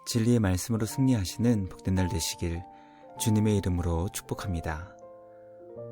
진리의 말씀으로 승리하시는 복된 날 되시길 주님의 이름으로 축복합니다.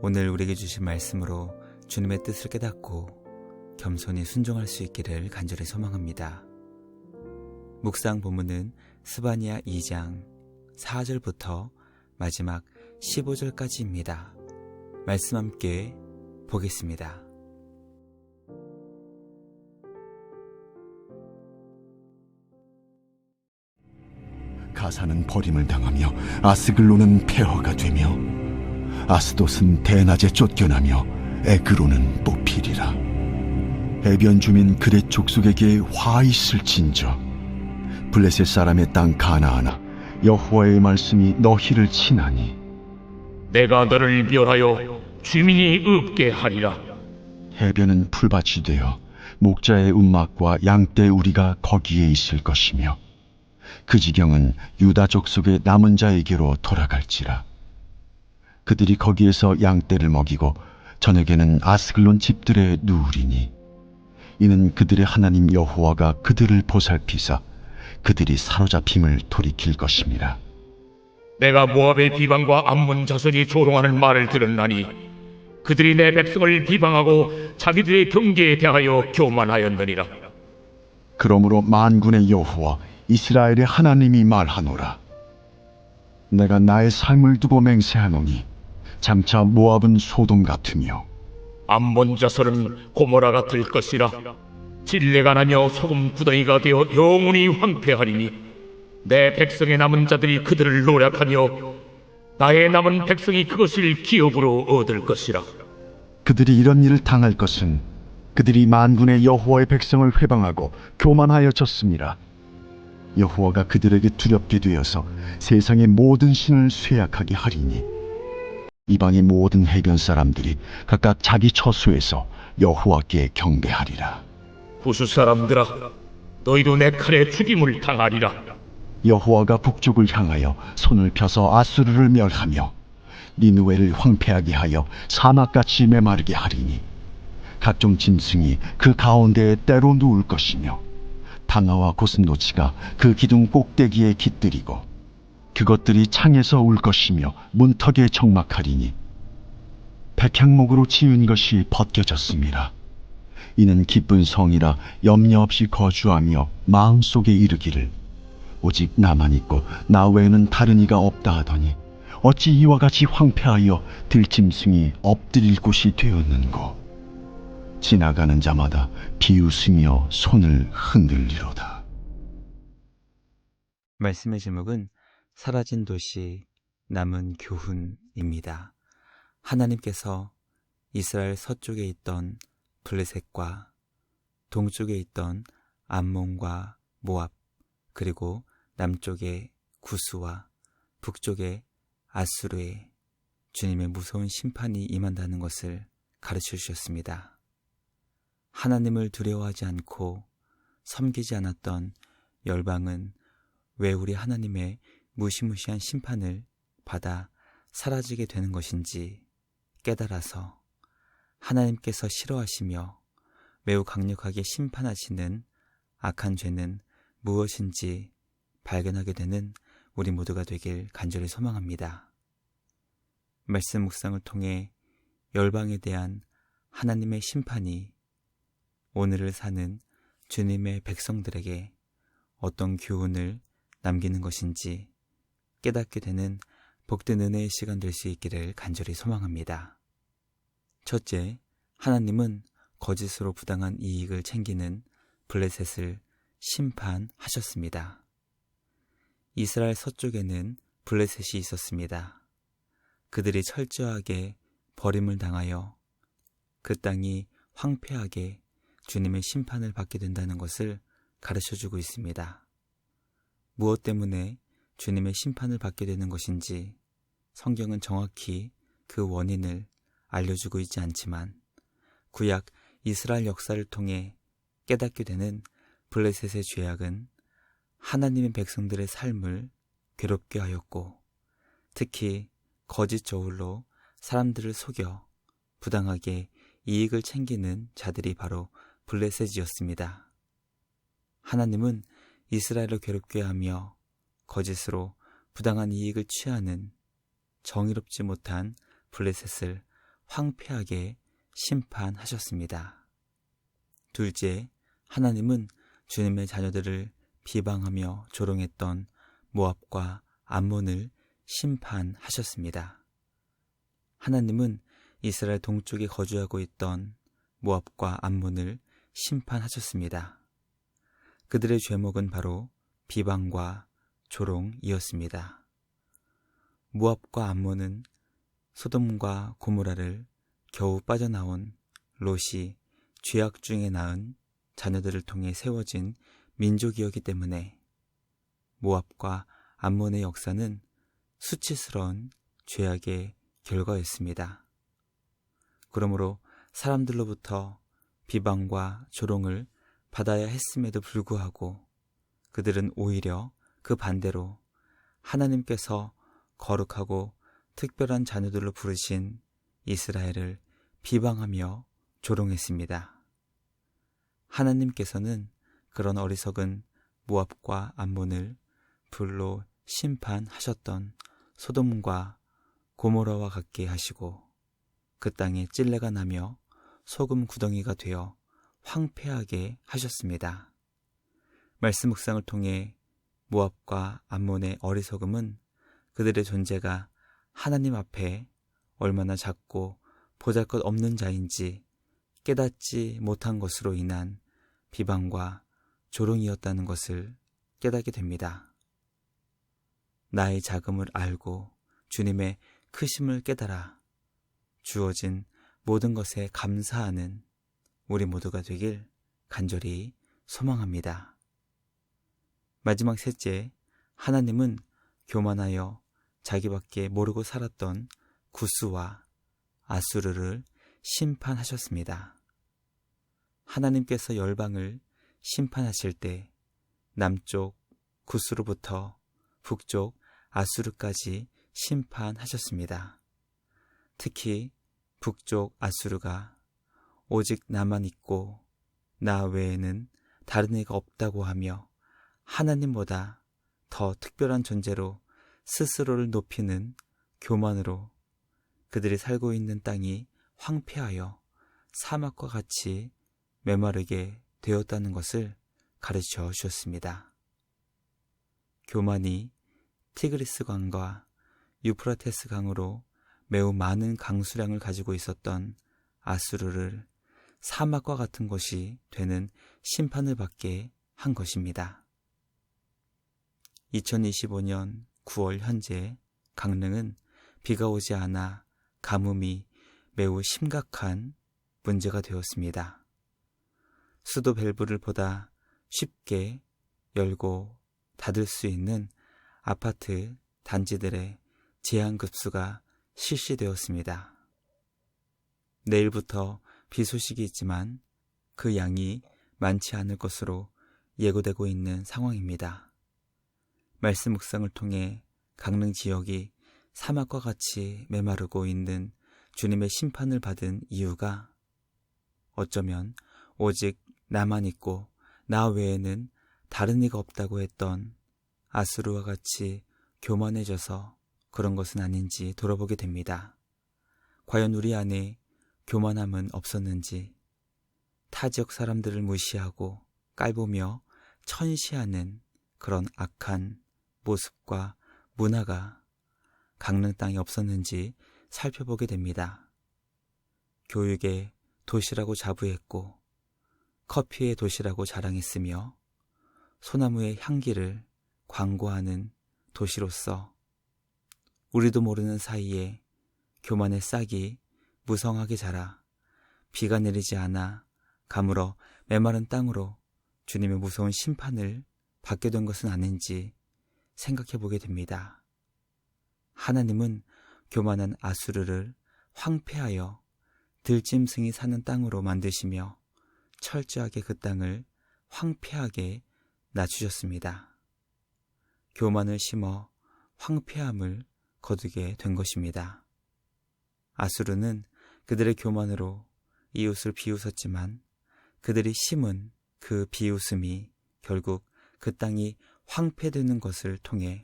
오늘 우리에게 주신 말씀으로 주님의 뜻을 깨닫고 겸손히 순종할 수 있기를 간절히 소망합니다. 묵상 본문은 스바냐 2장 4절부터 마지막 15절까지입니다. 말씀 함께 보겠습니다. 가사는 버림을 당하며 아스글론은 폐허가 되며 아스돗은 대낮에 쫓겨나며 에그로는 뽑히리라. 해변 주민 그렛 족속에게 화 있을진저 블레셋 사람의 땅 가나안아 여호와의 말씀이 너희를 치나니 내가 너를 멸하여 주민이 없게 하리라. 해변은 풀밭이 되어 목자의 움막과 양떼 우리가 거기에 있을 것이며 그 지경은 유다 족속의 남은 자에게로 돌아갈지라. 그들이 거기에서 양떼를 먹이고 저녁에는 아스글론 집들에 누우리니 이는 그들의 하나님 여호와가 그들을 보살피사 그들이 사로잡힘을 돌이킬 것임이라. 내가 모압의 비방과 암몬 자손이 조롱하는 말을 들었나니 그들이 내 백성을 비방하고 자기들의 경계에 대하여 교만하였느니라. 그러므로 만군의 여호와 이스라엘의 하나님이 말하노라. 내가 나의 삶을 두고 맹세하노니 장차 모압은 소돔 같으며 암몬 자손은 고모라 같을 것이라. 진레가 나며 소금 구덩이가 되어 영원히 황폐하리니 내 백성의 남은 자들이 그들을 노략하며 나의 남은 백성이 그것을 기업으로 얻을 것이라. 그들이 이런 일을 당할 것은 그들이 만군의 여호와의 백성을 회방하고 교만하여 졌음이라. 여호와가 그들에게 두렵게 되어서 세상의 모든 신을 쇠약하게 하리니 이방의 모든 해변 사람들이 각각 자기 처소에서 여호와께 경배하리라. 부수 사람들아, 너희도 내 칼에 죽임을 당하리라. 여호와가 북쪽을 향하여 손을 펴서 아수르를 멸하며 니느웨를 황폐하게 하여 사막같이 메마르게 하리니 각종 짐승이 그 가운데에 때로 누울 것이며 당아와 고슴도치가 그 기둥 꼭대기에 깃들이고 그것들이 창에서 울 것이며 문턱에 적막하리니 백향목으로 지은 것이 벗겨졌음이라. 이는 기쁜 성이라 염려 없이 거주하며 마음속에 이르기를 오직 나만 있고 나 외에는 다른 이가 없다 하더니 어찌 이와 같이 황폐하여 들짐승이 엎드릴 곳이 되었는고. 지나가는 자마다 비웃으며 손을 흔들리로다. 말씀의 제목은 사라진 도시 남은 교훈입니다. 하나님께서 이스라엘 서쪽에 있던 블레셋과 동쪽에 있던 암몬과 모압, 그리고 남쪽의 구스와 북쪽의 아수르에 주님의 무서운 심판이 임한다는 것을 가르쳐 주셨습니다. 하나님을 두려워하지 않고 섬기지 않았던 열방은 왜 우리 하나님의 무시무시한 심판을 받아 사라지게 되는 것인지 깨달아서 하나님께서 싫어하시며 매우 강력하게 심판하시는 악한 죄는 무엇인지 발견하게 되는 우리 모두가 되길 간절히 소망합니다. 말씀 묵상을 통해 열방에 대한 하나님의 심판이 오늘을 사는 주님의 백성들에게 어떤 교훈을 남기는 것인지 깨닫게 되는 복된 은혜의 시간 될 수 있기를 간절히 소망합니다. 첫째, 하나님은 거짓으로 부당한 이익을 챙기는 블레셋을 심판하셨습니다. 이스라엘 서쪽에는 블레셋이 있었습니다. 그들이 철저하게 버림을 당하여 그 땅이 황폐하게 주님의 심판을 받게 된다는 것을 가르쳐주고 있습니다. 무엇 때문에 주님의 심판을 받게 되는 것인지 성경은 정확히 그 원인을 알려주고 있지 않지만 구약 이스라엘 역사를 통해 깨닫게 되는 블레셋의 죄악은 하나님의 백성들의 삶을 괴롭게 하였고 특히 거짓 저울로 사람들을 속여 부당하게 이익을 챙기는 자들이 바로 블레셋이었습니다. 하나님은 이스라엘을 괴롭게 하며 거짓으로 부당한 이익을 취하는 정의롭지 못한 블레셋을 황폐하게 심판하셨습니다. 둘째, 하나님은 주님의 자녀들을 비방하며 조롱했던 모압과 암몬을 심판하셨습니다. 하나님은 이스라엘 동쪽에 거주하고 있던 모압과 암몬을 심판하셨습니다. 그들의 죄목은 바로 비방과 조롱이었습니다. 모압과 암몬은 소돔과 고모라를 겨우 빠져나온 롯이 죄악 중에 낳은 자녀들을 통해 세워진 민족이었기 때문에 모압과 암몬의 역사는 수치스러운 죄악의 결과였습니다. 그러므로 사람들로부터 비방과 조롱을 받아야 했음에도 불구하고 그들은 오히려 그 반대로 하나님께서 거룩하고 특별한 자녀들로 부르신 이스라엘을 비방하며 조롱했습니다. 하나님께서는 그런 어리석은 모압과 암몬을 불로 심판하셨던 소돔과 고모라와 같게 하시고 그 땅에 찔레가 나며 소금 구덩이가 되어 황폐하게 하셨습니다. 말씀 묵상을 통해 모압과 암몬의 어리석음은 그들의 존재가 하나님 앞에 얼마나 작고 보잘것없는 자인지 깨닫지 못한 것으로 인한 비방과 조롱이었다는 것을 깨닫게 됩니다. 나의 작음을 알고 주님의 크심을 깨달아 주어진 모든 것에 감사하는 우리 모두가 되길 간절히 소망합니다. 마지막 셋째, 하나님은 교만하여 자기밖에 모르고 살았던 구스와 아수르를 심판하셨습니다. 하나님께서 열방을 심판하실 때 남쪽 구스로부터 북쪽 아수르까지 심판하셨습니다. 특히 북쪽 아수르가 오직 나만 있고 나 외에는 다른 이가 없다고 하며 하나님보다 더 특별한 존재로 스스로를 높이는 교만으로 그들이 살고 있는 땅이 황폐하여 사막과 같이 메마르게 되었다는 것을 가르쳐 주셨습니다. 교만이 티그리스 강과 유프라테스 강으로 매우 많은 강수량을 가지고 있었던 아수르를 사막과 같은 곳이 되는 심판을 받게 한 것입니다. 2025년 9월 현재 강릉은 비가 오지 않아 가뭄이 매우 심각한 문제가 되었습니다. 수도 밸브를 보다 쉽게 열고 닫을 수 있는 아파트 단지들의 제한급수가 실시되었습니다. 내일부터 비 소식이 있지만 그 양이 많지 않을 것으로 예고되고 있는 상황입니다. 말씀 묵상을 통해 강릉 지역이 사막과 같이 메마르고 있는 주님의 심판을 받은 이유가 어쩌면 오직 나만 있고 나 외에는 다른 이가 없다고 했던 아수르와 같이 교만해져서 그런 것은 아닌지 돌아보게 됩니다. 과연 우리 안에 교만함은 없었는지, 타 지역 사람들을 무시하고 깔보며 천시하는 그런 악한 모습과 문화가 강릉 땅에 없었는지 살펴보게 됩니다. 교육의 도시라고 자부했고 커피의 도시라고 자랑했으며 소나무의 향기를 광고하는 도시로서 우리도 모르는 사이에 교만의 싹이 무성하게 자라 비가 내리지 않아 가물어 메마른 땅으로 주님의 무서운 심판을 받게 된 것은 아닌지 생각해 보게 됩니다. 하나님은 교만한 아수르를 황폐하여 들짐승이 사는 땅으로 만드시며 철저하게 그 땅을 황폐하게 낮추셨습니다. 교만을 심어 황폐함을 거두게 된 것입니다. 아수르는 그들의 교만으로 이웃을 비웃었지만 그들이 심은 그 비웃음이 결국 그 땅이 황폐되는 것을 통해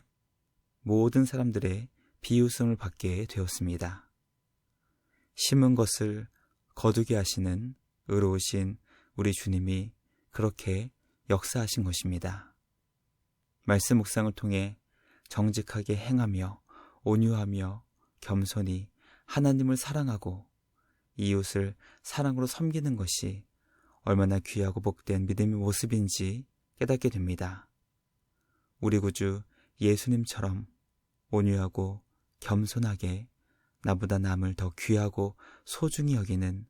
모든 사람들의 비웃음을 받게 되었습니다. 심은 것을 거두게 하시는 의로우신 우리 주님이 그렇게 역사하신 것입니다. 말씀 묵상을 통해 정직하게 행하며 온유하며 겸손히 하나님을 사랑하고 이웃을 사랑으로 섬기는 것이 얼마나 귀하고 복된 믿음의 모습인지 깨닫게 됩니다. 우리 구주 예수님처럼 온유하고 겸손하게 나보다 남을 더 귀하고 소중히 여기는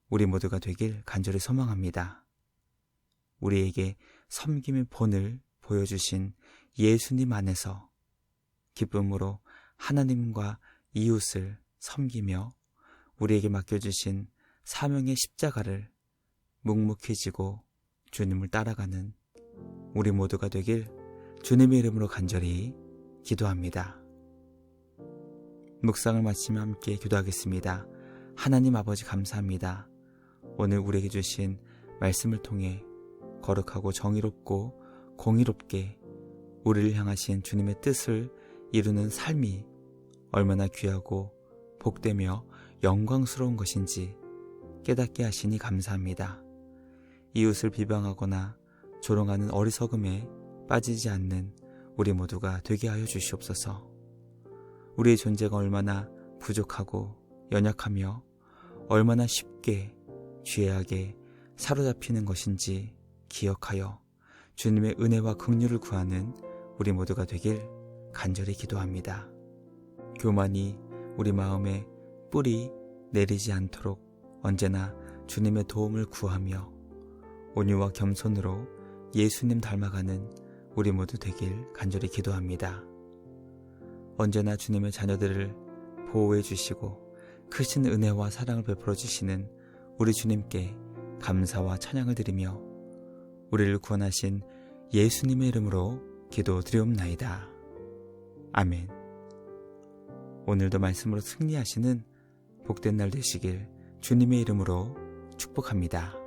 우리 모두가 되길 간절히 소망합니다. 우리에게 섬김의 본을 보여주신 예수님 안에서 기쁨으로 하나님과 이웃을 섬기며 우리에게 맡겨주신 사명의 십자가를 묵묵히 지고 주님을 따라가는 우리 모두가 되길 주님의 이름으로 간절히 기도합니다. 묵상을 마치며 함께 기도하겠습니다. 하나님 아버지 감사합니다. 오늘 우리에게 주신 말씀을 통해 거룩하고 정의롭고 공의롭게 우리를 향하신 주님의 뜻을 이루는 삶이 얼마나 귀하고 복되며 영광스러운 것인지 깨닫게 하시니 감사합니다. 이웃을 비방하거나 조롱하는 어리석음에 빠지지 않는 우리 모두가 되게 하여 주시옵소서. 우리의 존재가 얼마나 부족하고 연약하며 얼마나 쉽게 죄악에 사로잡히는 것인지 기억하여 주님의 은혜와 긍휼을 구하는 우리 모두가 되길 간절히 기도합니다. 교만이 우리 마음에 뿌리 내리지 않도록 언제나 주님의 도움을 구하며 온유와 겸손으로 예수님 닮아가는 우리 모두 되길 간절히 기도합니다. 언제나 주님의 자녀들을 보호해 주시고 크신 은혜와 사랑을 베풀어 주시는 우리 주님께 감사와 찬양을 드리며 우리를 구원하신 예수님의 이름으로 기도드리옵나이다. 아멘. 오늘도 말씀으로 승리하시는 복된 날 되시길 주님의 이름으로 축복합니다.